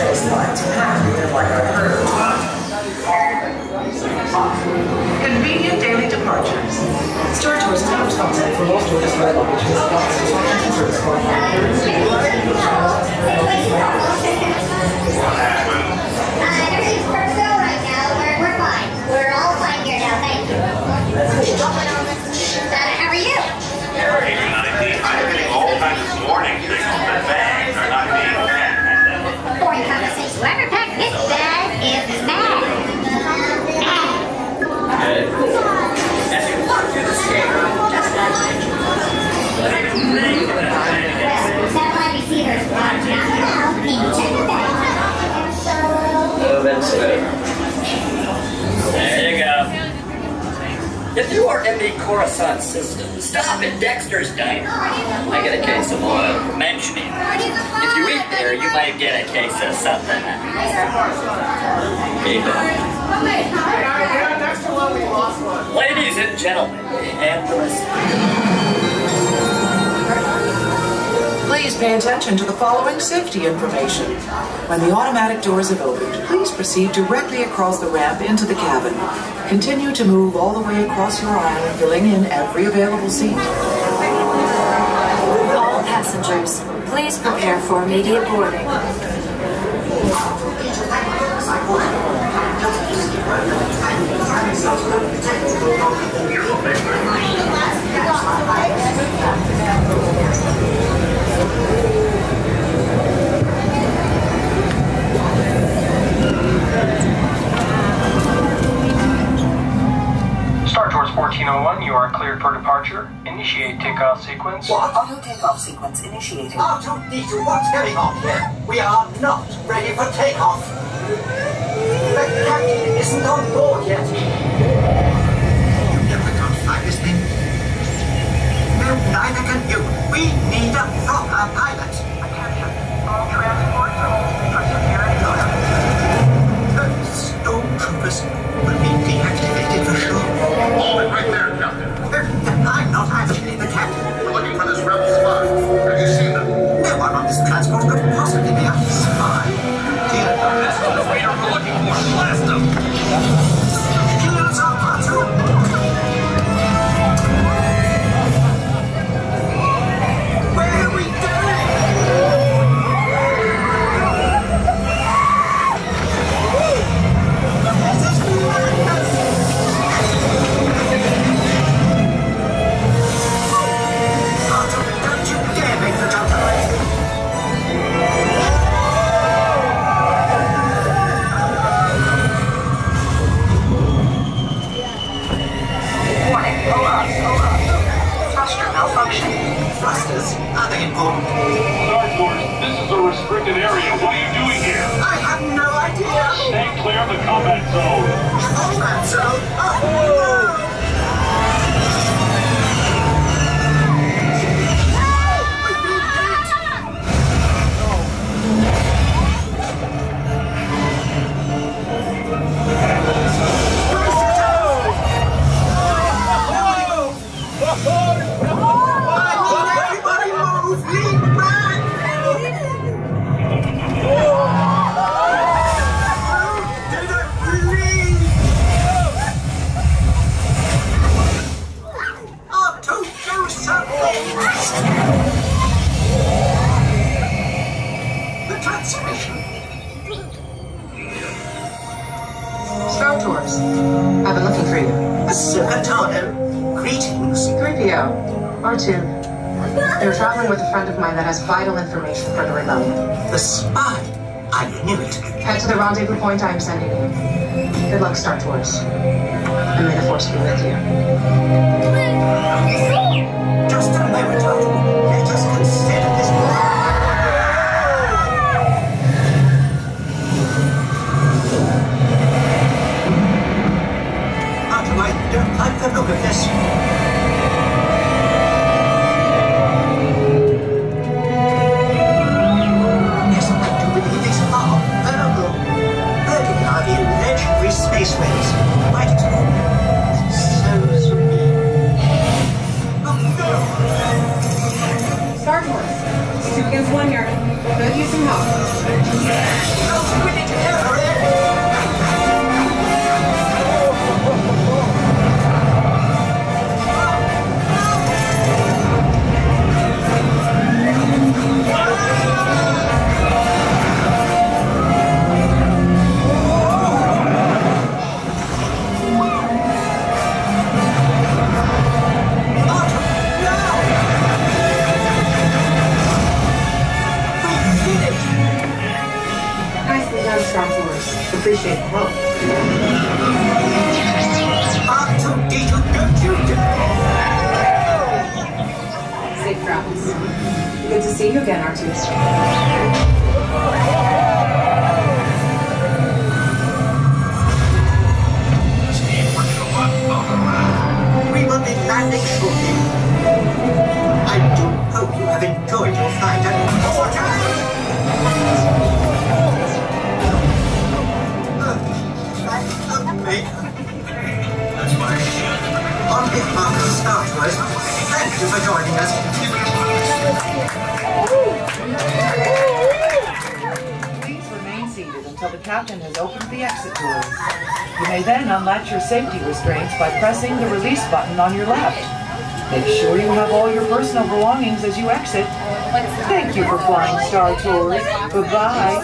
space flight happening like I heard. Convenient daily departures. Star Tours is not responsible for most tourist luggage. Everything's perfect right now. We're fine. We're all fine here now. Thank you. How are you? I'm getting all kinds of warning signals that bags are not being checked. Boring conversation. Whoever packed this bag is mad. As you walk through the stateroom, just like Satellite receivers blocked now. Maybe check the bag. Moving smooth. There you go. If you are in the Coruscant system, stop at Dexter's Diner. I get a case of oil for mentioning. If you eat there, you might get a case of something. Keep it. Ladies and gentlemen, and the rest. Please pay attention to the following safety information. When the automatic doors have opened, please proceed directly across the ramp into the cabin. Continue to move all the way across your aisle, filling in every available seat. All passengers, please prepare for immediate boarding. Star Tours 1401, you are cleared for departure. Initiate takeoff sequence. What? Auto takeoff sequence initiating. R2-D2, what's going on here? We are not ready for takeoff. The captain isn't on board yet. You never got find this thing? No, neither can you. We need a proper pilot. Attention, all transport zones for security order. The stormtroopers will be deactivated for sure. Hold it right there, Captain. I'm not actually the captain. We're looking for this rebel spy. Have you seen them? No one on this transport could possibly be a spy. Dear, That's not the waiter we're looking for. Blast them! kill us all, R2. Where are we Don't you dare make the jump away. Warning, hold on. Thruster malfunction. Thrusters? Are they important? Star Tours, this is a restricted area. What are you doing here? I have no idea. Stay clear of the combat zone. Combat zone? Oh, no! Star Tours. I've been looking for you. Ahsoka Tano, greetings. 3PO. R2. You're traveling with a friend of mine that has vital information for the rebellion. The spy. I knew it. Head to the rendezvous point I am sending you. Good luck, Star Tours. And may the Force be with you. Just a moment, R2. Let us consider this. R2, I don't like the look of this. Yes, I do believe these are Virgo. Virgo are the legendary space rays. Right at home. So sweet. Oh no! Star Tours. It's 2 against 1 here. Could use some help. We need to hurry. Appreciate the help. R2-D2, don't you Safe travels. Good to see you again, R2. We will be landing shortly. I do hope you have enjoyed your flight at on behalf of Star Tours, thank you for joining us. Please remain seated until the captain has opened the exit doors. You may then unlatch your safety restraints by pressing the release button on your left. Make sure you have all your personal belongings as you exit. Thank you for flying Star Tours. Goodbye.